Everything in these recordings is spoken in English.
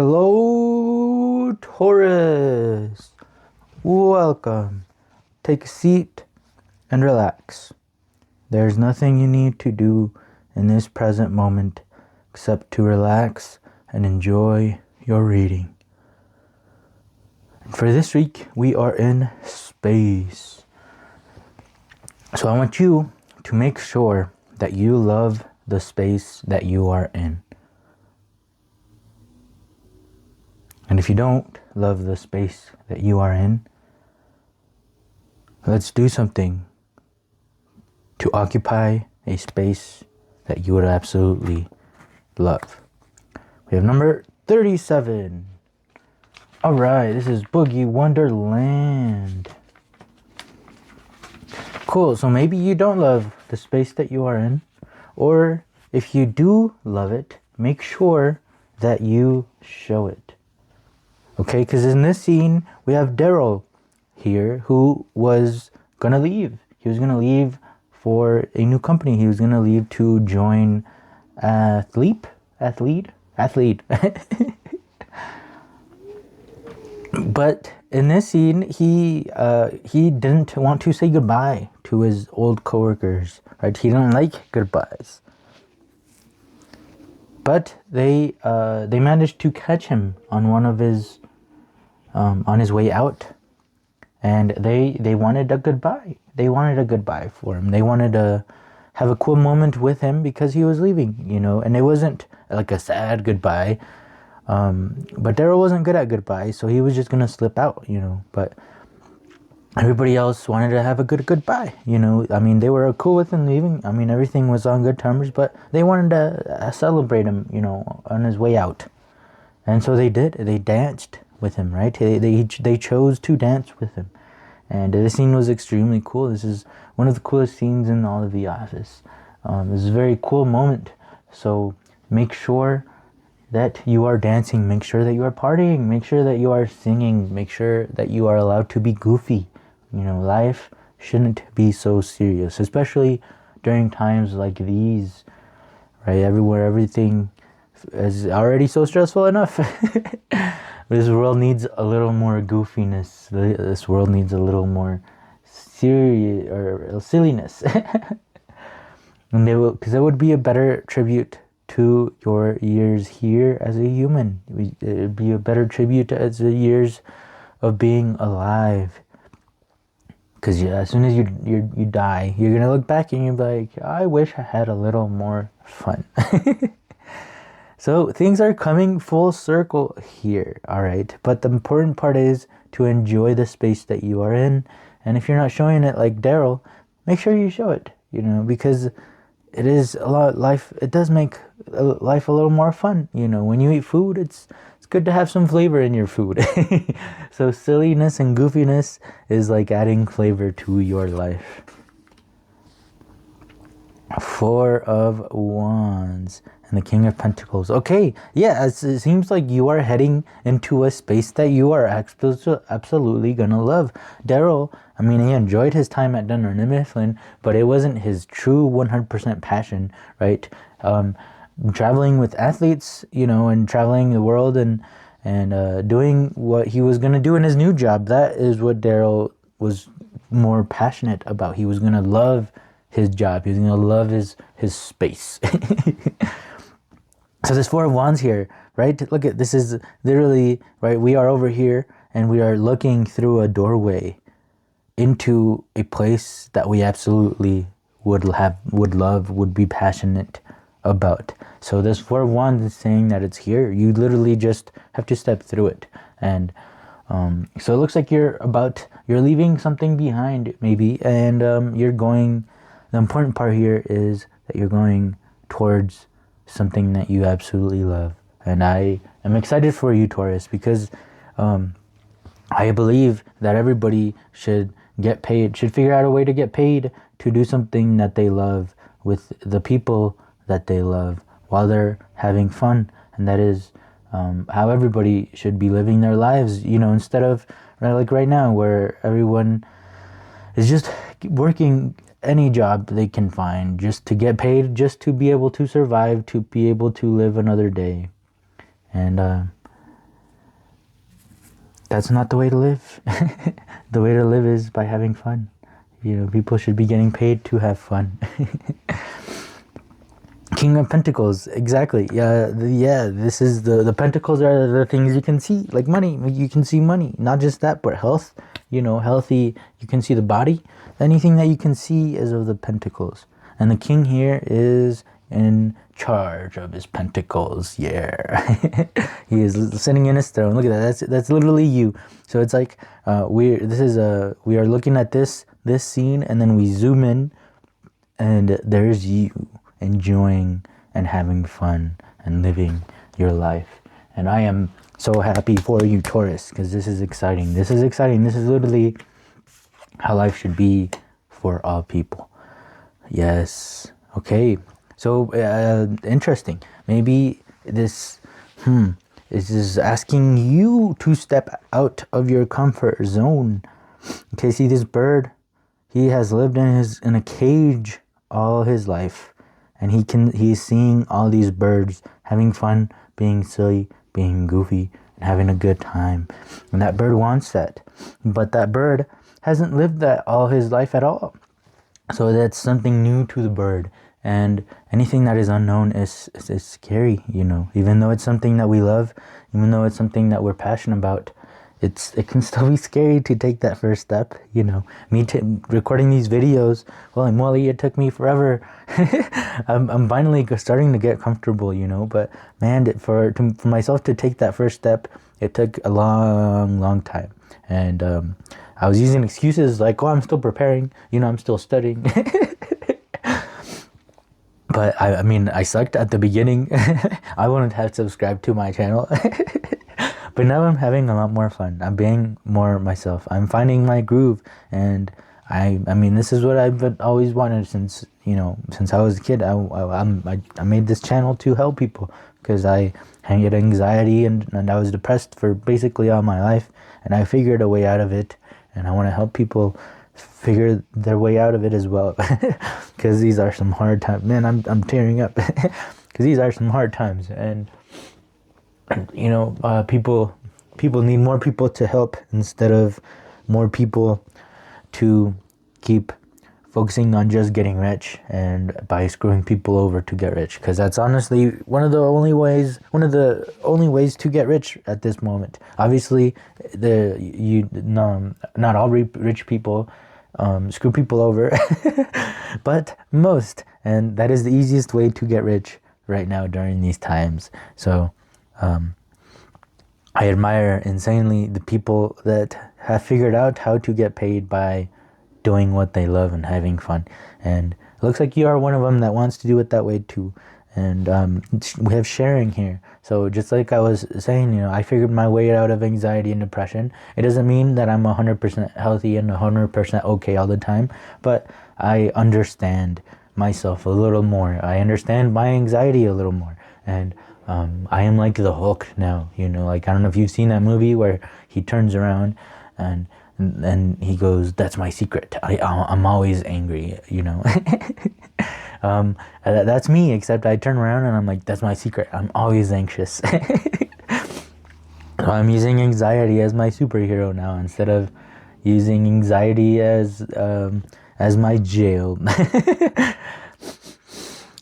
Hello, Taurus. Welcome. Take a seat and relax. There's nothing you need to do in this present moment except to relax and enjoy your reading. And for this week, we are in space. So I want you to make sure that you love the space that you are in. And if you don't love the space that you are in, let's do something to occupy a space that you would absolutely love. We have number 37. All right, this is Boogie Wonderland. Cool, so maybe you don't love the space that you are in, or if you do love it, make sure that you show it. Okay, because in this scene, we have Daryl here who was going to leave. He was going to leave for a new company. He was going to leave to join Athlete. But in this scene, he didn't want to say goodbye to his old coworkers, right? He didn't like goodbyes. But they managed to catch him on one of his on his way out, and they wanted a goodbye. They wanted a goodbye for him. They wanted to have a cool moment with him because he was leaving, you know. And it wasn't like a sad goodbye. But Daryl wasn't good at goodbye, so he was just gonna slip out, you know. But everybody else wanted to have a goodbye, you know. I mean, they were cool with him leaving. I mean, everything was on good terms, but they wanted to celebrate him, you know, on his way out. And so they did. They danced with him, right? They chose to dance with him. And this scene was extremely cool. This is one of the coolest scenes in all of The Office. This is a very cool moment. So make sure that you are dancing. Make sure that you are partying. Make sure that you are singing. Make sure that you are allowed to be goofy. You know, life shouldn't be so serious, especially during times like these, right? Everything is already so stressful enough. This world needs a little more goofiness. This world needs a little more silliness. And because it would be a better tribute to your years here as a human. It would be a better tribute as the years of being alive. Because as soon as you die, you're gonna look back and you're like, I wish I had a little more fun. So things are coming full circle here, all right? But the important part is to enjoy the space that you are in. And if you're not showing it like Daryl, make sure you show it, you know, because it is a lot life. It does make life a little more fun, you know. When you eat food, it's good to have some flavor in your food. So silliness and goofiness is like adding flavor to your life. 4 of Wands and the King of Pentacles. Okay, yeah, it seems like you are heading into a space that you are absolutely gonna love. Daryl, I mean, he enjoyed his time at Dunder Mifflin, but it wasn't his true 100% passion, right? Traveling with athletes, you know, and traveling the world and doing what he was gonna do in his new job. That is what Daryl was more passionate about. He was gonna love his job. He was gonna love his space. So there's 4 of Wands here, right? Look at this is literally, right? We are over here and we are looking through a doorway into a place that we absolutely would love, would be passionate about. So this 4 of Wands is saying that it's here. You literally just have to step through it. And so it looks like you're leaving something behind maybe, and you're going. The important part here is that you're going towards something that you absolutely love. And I am excited for you, Taurus, because I believe that everybody should get paid, should figure out a way to get paid to do something that they love with the people that they love while they're having fun. And that is how everybody should be living their lives, you know, instead of like right now where everyone is just working any job they can find just to get paid, just to be able to survive, to be able to live another day. And that's not the way to live. The way to live is by having fun. You know, people should be getting paid to have fun. King of Pentacles, exactly. Yeah. This is the Pentacles are the things you can see, like money. You can see money, not just that, but health. You know, healthy. You can see the body. Anything that you can see is of the Pentacles, and the King here is in charge of his pentacles. Yeah, he is sitting in his throne. Look at that. That's literally you. So it's like we are looking at this scene, and then we zoom in, and there's you enjoying and having fun and living your life. And I am so happy for you, Taurus, because this is exciting. This is exciting. This is literally how life should be for all people. Yes. Okay. So interesting. Maybe this is asking you to step out of your comfort zone. Okay, see this bird? He has lived in a cage all his life, and he's seeing all these birds having fun, being silly, being goofy, and having a good time. And that bird wants that. But that bird hasn't lived that all his life at all. So that's something new to the bird. And anything that is unknown is scary, you know. Even though it's something that we love, even though it's something that we're passionate about, it can still be scary to take that first step, you know. Me recording these videos, holy moly, it took me forever. I'm finally starting to get comfortable, you know. But man, for myself to take that first step, it took a long time. And I was using excuses like, oh, I'm still preparing, you know, I'm still studying. But I mean, I sucked at the beginning. I wouldn't have subscribed to my channel. But now I'm having a lot more fun. I'm being more myself. I'm finding my groove. And I mean, this is what I've always wanted since I was a kid. I made this channel to help people because I had anxiety and I was depressed for basically all my life. And I figured a way out of it. And I want to help people figure their way out of it as well, because these are some hard times. Man, I'm tearing up because these are some hard times, and you know, people need more people to help instead of more people to keep focusing on just getting rich and by screwing people over to get rich, because that's honestly one of the only ways to get rich at this moment. Obviously, not all rich people screw people over, but most, and that is the easiest way to get rich right now during these times. So I admire insanely the people that have figured out how to get paid by doing what they love and having fun. And it looks like you are one of them that wants to do it that way too. And we have sharing here. So just like I was saying, you know, I figured my way out of anxiety and depression. It doesn't mean that I'm 100% healthy and 100% okay all the time, but I understand myself a little more. I understand my anxiety a little more. And I am like the Hulk now, you know, like, I don't know if you've seen that movie where he turns around and he goes, "That's my secret. I'm always angry," you know. That's me, except I turn around and I'm like, "That's my secret. I'm always anxious." So I'm using anxiety as my superhero now instead of using anxiety as my jail.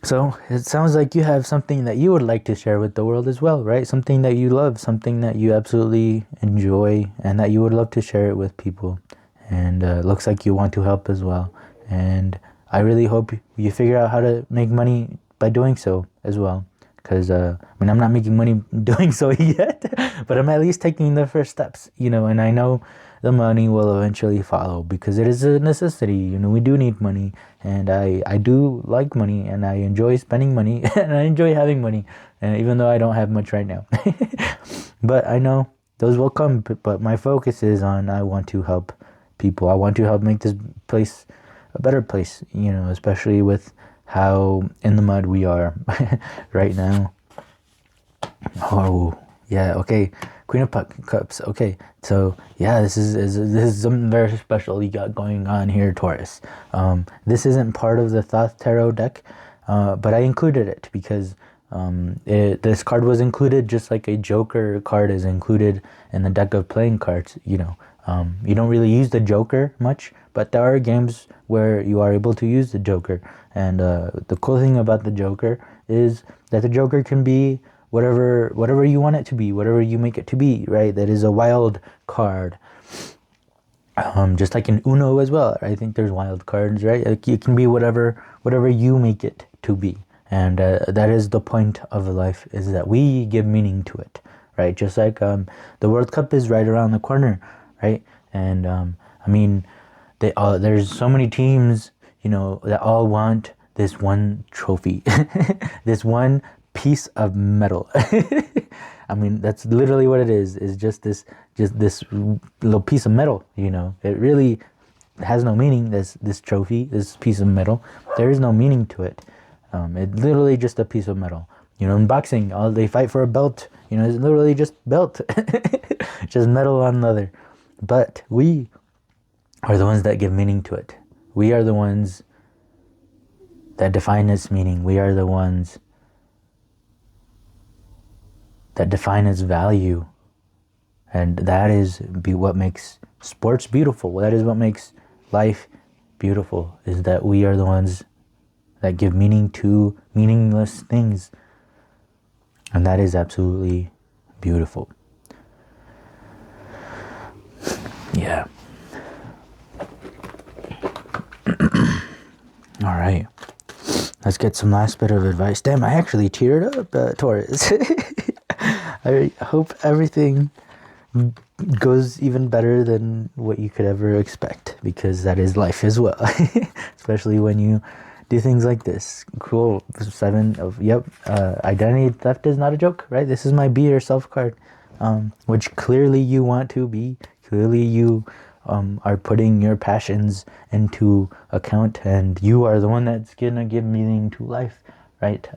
So it sounds like you have something that you would like to share with the world as well, right? Something that you love, something that you absolutely enjoy, and that you would love to share it with people. And looks like you want to help as well. And I really hope you figure out how to make money by doing so as well. Because, I mean, I'm not making money doing so yet, but I'm at least taking the first steps, you know, and I know the money will eventually follow because it is a necessity. You know, we do need money, and I do like money, and I enjoy spending money, and I enjoy having money, even though I don't have much right now. But I know those will come, but my focus is on, I want to help people. I want to help make this place a better place, you know, especially with how in the mud we are right now. Oh, yeah, okay. Queen of Cups. Okay, so yeah, this is something very special you got going on here, Taurus. This isn't part of the Thoth Tarot deck, but I included it because This card was included just like a Joker card is included in the deck of playing cards. You don't really use the Joker much, but there are games where you are able to use the Joker. And the cool thing about the Joker is that the Joker can be whatever you want it to be, whatever you make it to be, right? That is a wild card. Just like in Uno as well. I think there's wild cards, right? Like it can be whatever you make it to be. And that is the point of life, is that we give meaning to it, right? Just like the World Cup is right around the corner, right? And I mean, there's so many teams, that all want this one trophy, this one piece of metal. I mean, that's literally what it is just this little piece of metal. It really has no meaning. This trophy, this piece of metal, there is no meaning to it. It's literally just a piece of metal. In boxing, they fight for a belt. It's literally just belt, just metal on leather. But we are the ones that give meaning to it. We are the ones that define its meaning. We are the ones that define its value. And that is what makes sports beautiful. That is what makes life beautiful, is that we are the ones that give meaning to meaningless things. And that is absolutely beautiful. Yeah. All right. Let's get some last bit of advice. Damn, I actually teared up, Taurus. I hope everything goes even better than what you could ever expect, because that is life as well. Especially when you do things like this. Cool. 7 of, identity theft is not a joke, right? This is my be yourself card, which clearly you want to be. Clearly you are putting your passions into account, and you are the one that's gonna give meaning to life, right?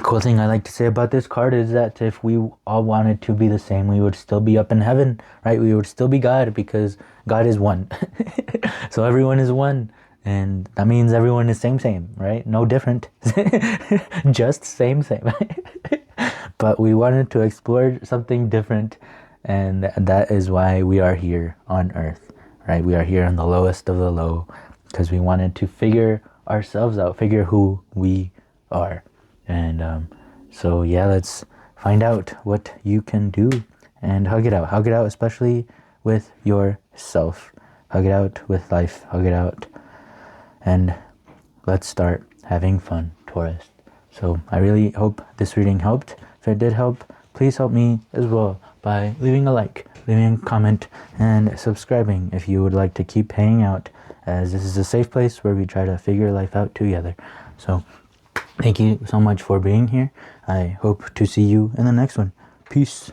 Cool thing I like to say about this card is that if we all wanted to be the same, we would still be up in heaven, right? We would still be God, because God is one. So everyone is one, and that means everyone is same, right? No different. Just same. But we wanted to explore something different, and that is why we are here on Earth, right? We are here on the lowest of the low, because we wanted to figure ourselves out, figure who we are. And so yeah, let's find out what you can do and hug it out, especially with yourself. Hug it out with life, hug it out, and let's start having fun, Taurus. So I really hope this reading helped. If it did help, please help me as well by leaving a like, leaving a comment, and subscribing if you would like to keep hanging out, as this is a safe place where we try to figure life out together. So thank you so much for being here. I hope to see you in the next one. Peace.